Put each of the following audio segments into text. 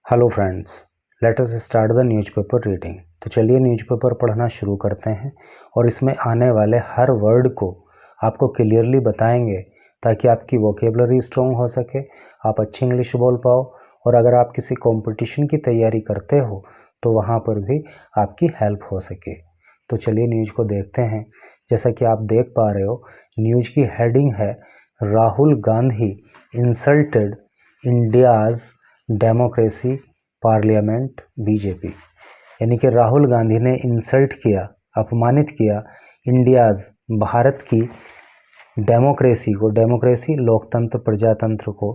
Hello friends, let us start the newspaper reading. तो चलिए newspaper पढ़ना शुरू करते हैं और इसमें आने वाले हर वर्ड को आपको क्लियरली बताएंगे ताकि आपकी वोकेबलरी स्ट्रॉन्ग हो सके, आप अच्छी इंग्लिश बोल पाओ और अगर आप किसी कंपटीशन की तैयारी करते हो तो वहाँ पर भी आपकी हेल्प हो सके। तो चलिए न्यूज़ को देखते हैं। जैसा कि आप देख पा रहे हो, न्यूज़ की हेडिंग है Rahul Gandhi insulted India's democracy parliament BJP. यानी कि राहुल गांधी ने इंसल्ट किया, अपमानित किया इंडियाज़ भारत की डेमोक्रेसी को, डेमोक्रेसी लोकतंत्र प्रजातंत्र को,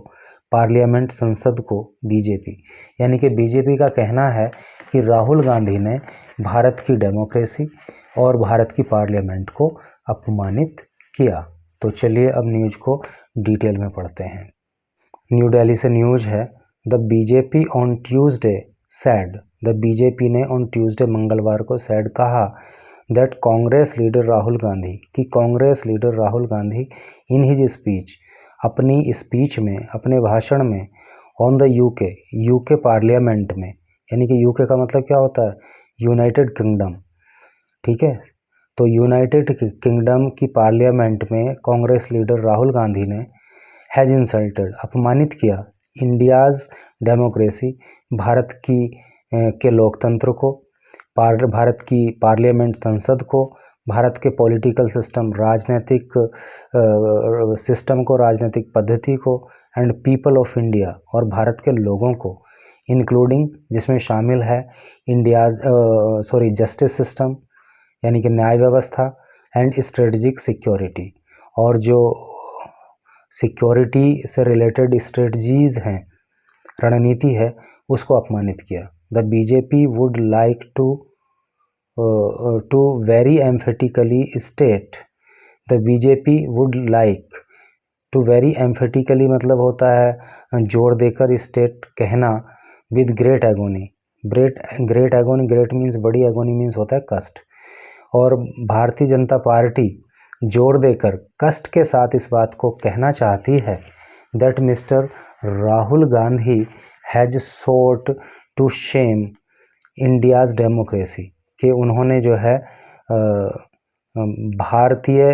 पार्लियामेंट संसद को बीजेपी। यानी कि बीजेपी का कहना है कि राहुल गांधी ने भारत की डेमोक्रेसी और भारत की पार्लियामेंट को अपमानित किया। तो चलिए अब न्यूज़ को डिटेल में पढ़ते हैं। न्यू दिल्ली से न्यूज़ है, the BJP on Tuesday sad, the BJP ने ऑन ट्यूसडे मंगलवार को सैड कहा दैट कांग्रेस लीडर राहुल गांधी, कि Congress leader Rahul Gandhi in his speech, अपनी स्पीच में, अपने भाषण में, ऑन द यूके पार्लियामेंट में, यानी कि यूके का मतलब क्या होता है, यूनाइटेड किंगडम, ठीक है। तो यूनाइटेड किंगडम की पार्लियामेंट में कांग्रेस लीडर राहुल गांधी ने हैज इंसल्टेड, अपमानित किया इंडियाज़ डेमोक्रेसी, भारत की के लोकतंत्र को, भारत की पार्लियामेंट संसद को, भारत के पॉलिटिकल सिस्टम, राजनीतिक सिस्टम को, राजनीतिक पद्धति को, एंड पीपल ऑफ इंडिया, और भारत के लोगों को, इंक्लूडिंग, जिसमें शामिल है जस्टिस सिस्टम, यानी कि न्याय व्यवस्था, एंड स्ट्रेटजिक सिक्योरिटी, और जो सिक्योरिटी से रिलेटेड स्ट्रेटजीज हैं, रणनीति है, उसको अपमानित किया। The BJP would like to very emphatically state, the BJP would like to very emphatically मतलब होता है जोर देकर, स्टेट कहना, with great agony, great agony, great means बड़ी, एगोनी मीन्स होता है कष्ट, और भारतीय जनता पार्टी जोर देकर, कष्ट के साथ इस बात को कहना चाहती है that mister Rahul Gandhi has sought to shame India's democracy, कि उन्होंने जो है भारतीय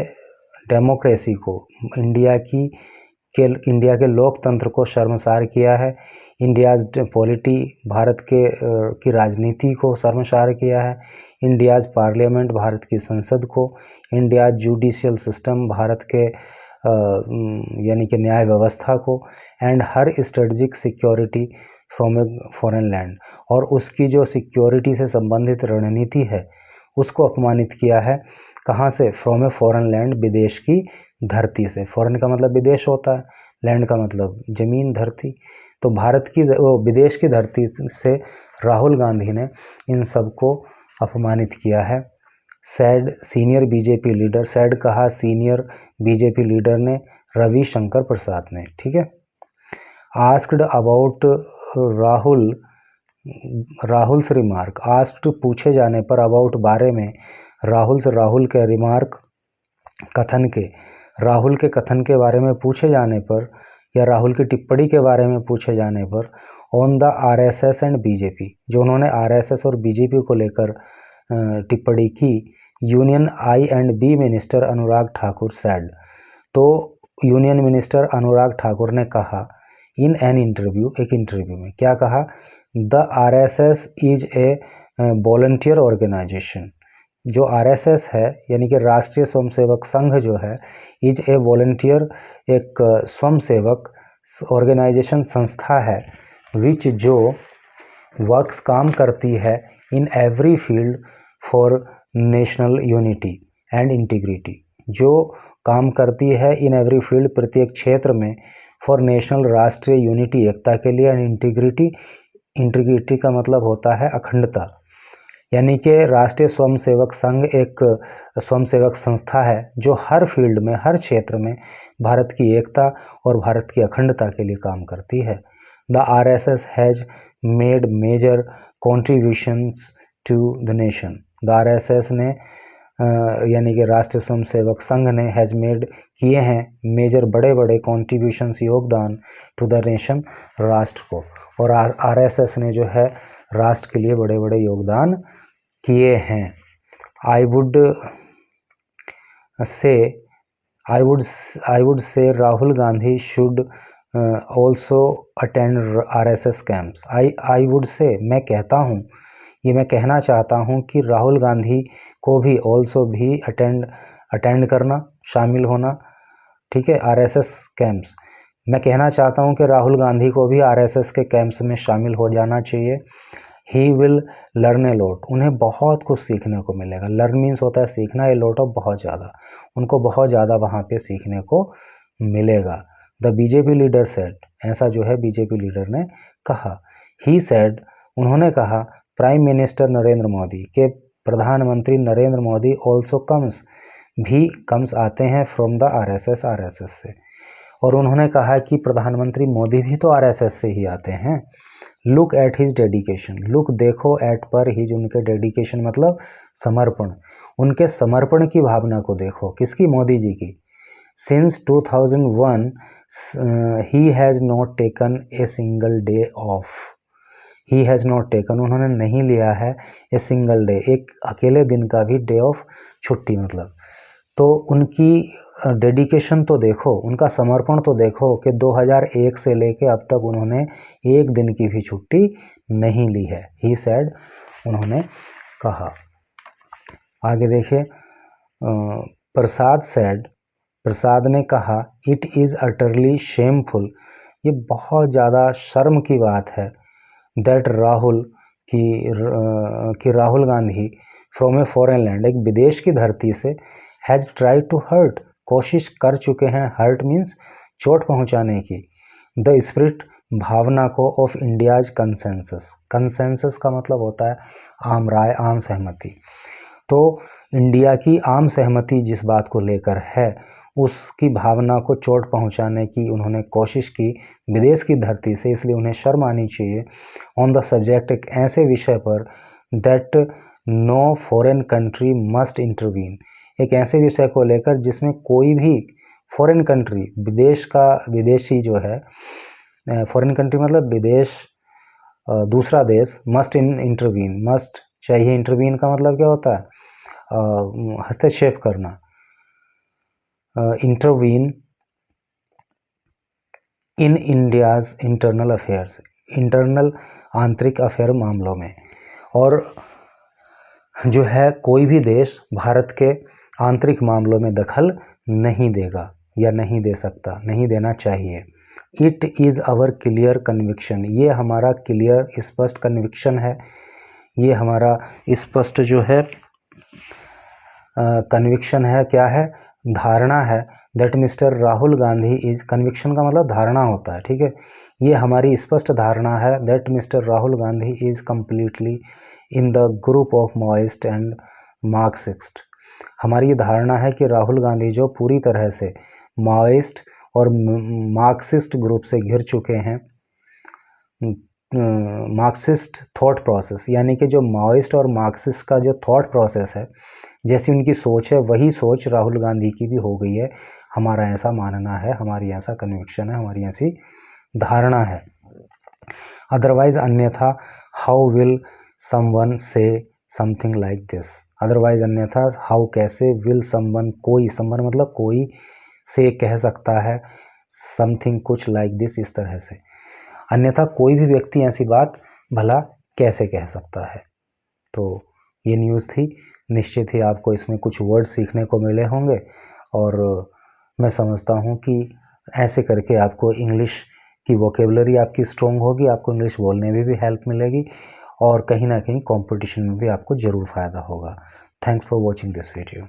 डेमोक्रेसी को, इंडिया के लोकतंत्र को शर्मसार किया है, इंडियाज़ पॉलिटी, भारत के की राजनीति को शर्मसार किया है, इंडियाज़ पार्लियामेंट, भारत की संसद को, इंडिया जुडिशियल सिस्टम, भारत के यानी कि न्याय व्यवस्था को, and her strategic security from a foreign land, और उसकी जो सिक्योरिटी से संबंधित रणनीति है उसको अपमानित किया है। कहाँ से? फ्रॉम ए फॉरेन लैंड, विदेश की धरती से। फॉरेन का मतलब विदेश होता है, लैंड का मतलब जमीन, धरती। तो भारत की विदेश की धरती से राहुल गांधी ने इन सब को अपमानित किया है। Sad senior BJP leader, sad कहा सीनियर बीजेपी लीडर ने, रविशंकर प्रसाद ने, ठीक है। Asked about Rahul's remark, asked पूछे जाने पर, अबाउट बारे में, राहुल के रिमार्क कथन के, राहुल के कथन के बारे में पूछे जाने पर, या राहुल की टिप्पणी के बारे में पूछे जाने पर, on the RSS and BJP, जो उन्होंने आरएसएस और बीजेपी को लेकर टिप्पणी की, union I and B minister Anurag Thakur said, तो यूनियन मिनिस्टर अनुराग ठाकुर ने कहा, इन एन इंटरव्यू, एक इंटरव्यू में क्या कहा, the RSS is a volunteer organisation, जो आरएसएस है यानी कि राष्ट्रीय स्वयंसेवक संघ जो है, इज ए वॉलंटियर, एक स्वयंसेवक ऑर्गेनाइजेशन, संस्था है, विच जो वर्क्स काम करती है, in every field for national unity and integrity, जो काम करती है इन एवरी फील्ड, प्रत्येक क्षेत्र में, फॉर नेशनल, राष्ट्रीय यूनिटी, एकता के लिए, एंड इंटीग्रिटी, इंटीग्रिटी का मतलब होता है अखंडता, यानी कि राष्ट्रीय स्वयंसेवक संघ एक स्वयंसेवक संस्था है जो हर फील्ड में, हर क्षेत्र में भारत की एकता और भारत की अखंडता के लिए काम करती है। The RSS has made major contributions to the nation, the RSS ने यानी कि राष्ट्रीय स्वयंसेवक संघ ने, हैज़ मेड किए हैं, मेजर बड़े बड़े कॉन्ट्रीब्यूशंस योगदान, टू द नेशन राष्ट्र को, और आरएसएस ने जो है राष्ट्र के लिए बड़े बड़े योगदान किए हैं। I would say Rahul Gandhi should also attend RSS camps. I would say, मैं कहता हूँ, ये मैं कहना चाहता हूँ कि राहुल गांधी को भी ऑल्सो भी अटेंड करना, शामिल होना, ठीक है, आरएसएस कैंप्स। मैं कहना चाहता हूँ कि राहुल गांधी को भी आरएसएस के कैंप्स में शामिल हो जाना चाहिए। He will learn a lot, उन्हें बहुत कुछ सीखने को मिलेगा। लर्न मीन्स होता है सीखना, ए लॉट ऑफ बहुत ज़्यादा, उनको बहुत ज़्यादा वहाँ पे सीखने को मिलेगा। द बीजेपी लीडर सेड, ऐसा जो है बीजेपी लीडर ने कहा। ही सेड, उन्होंने कहा, प्राइम मिनिस्टर नरेंद्र मोदी, के प्रधानमंत्री नरेंद्र मोदी ऑल्सो कम्स आते हैं फ्रॉम द आरएसएस से। और उन्होंने कहा कि प्रधानमंत्री मोदी भी तो आरएसएस से ही आते हैं। Look at his dedication, look देखो, एट पर हिज उनके डेडिकेशन मतलब समर्पण, उनके समर्पण की भावना को देखो। किसकी? मोदी जी की। Since 2001 he has not taken a single day of. He has not taken, उन्होंने नहीं लिया है ए सिंगल डे, एक अकेले दिन का भी डे ऑफ छुट्टी मतलब। तो उनकी डेडिकेशन तो देखो, उनका समर्पण तो देखो कि 2001 से लेके अब तक उन्होंने एक दिन की भी छुट्टी नहीं ली है। ही सेड, उन्होंने कहा। आगे देखिए, प्रसाद सेड, प्रसाद ने कहा, इट इज़ अटरली शेमफुल, ये बहुत ज़्यादा शर्म की बात है, दैट राहुल कि Rahul Gandhi from a foreign land, एक विदेश की धरती से, हैज़ ट्राई टू हर्ट, कोशिश कर चुके हैं, हर्ट मीन्स चोट पहुंचाने की, द स्पिरिट, भावना को, ऑफ इंडियाज कंसेंसस। कंसेंसस का मतलब होता है आम राय, आम सहमति। तो इंडिया की आम सहमति जिस बात को लेकर है, उसकी भावना को चोट पहुंचाने की उन्होंने कोशिश की विदेश की धरती से, इसलिए उन्हें शर्म आनी चाहिए। ऑन द सब्जेक्ट, एक ऐसे विषय पर, that no foreign country must intervene, एक ऐसे विषय को लेकर जिसमें कोई भी फॉरेन कंट्री, विदेशी जो है, फॉरेन कंट्री मतलब विदेश, दूसरा देश, मस्ट इंटरवीन, मस्ट चाहिए, इंटरवीन का मतलब क्या होता है? हस्तक्षेप करना, intervene in India's internal affairs, internal आंतरिक अफेयर मामलों में। और जो है कोई भी देश भारत के आंतरिक मामलों में दखल नहीं देगा या नहीं दे सकता, नहीं देना चाहिए। It is our clear conviction, ये हमारा क्लियर स्पष्ट कन्विक्शन है, ये हमारा स्पष्ट जो है कन्विक्शन है, क्या है? धारणा है, that mister Rahul Gandhi is, conviction का मतलब धारणा होता है, ठीक है, ये हमारी स्पष्ट धारणा है, that mister Rahul Gandhi is completely in the group of Maoist and Marxist. हमारी ये धारणा है कि राहुल गांधी जो पूरी तरह से माओइस्ट और मार्क्सिस्ट ग्रुप से घिर चुके हैं, मार्क्सिस्ट थॉट प्रोसेस, यानी कि जो माओइस्ट और मार्क्सिस्ट का जो थॉट प्रोसेस है, जैसी उनकी सोच है, वही सोच राहुल गांधी की भी हो गई है। हमारा ऐसा मानना है, हमारी ऐसा कन्विक्शन है, हमारी ऐसी धारणा है। अदरवाइज, अन्यथा, हाउ विल समवन से समथिंग लाइक दिस, अदरवाइज अन्यथा, हाउ कैसे, विल समवन कोई, समवन मतलब कोई, से कह सकता है, समथिंग कुछ, लाइक दिस इस तरह से, अन्यथा कोई भी व्यक्ति ऐसी बात भला कैसे कह सकता है। तो ये न्यूज़ थी, निश्चित ही आपको इसमें कुछ वर्ड सीखने को मिले होंगे और मैं समझता हूँ कि ऐसे करके आपको इंग्लिश की वोकेबलरी आपकी स्ट्रॉन्ग होगी, आपको इंग्लिश बोलने में भी हेल्प मिलेगी और कहीं ना कहीं कंपटीशन में भी आपको ज़रूर फ़ायदा होगा। Thanks for watching this video.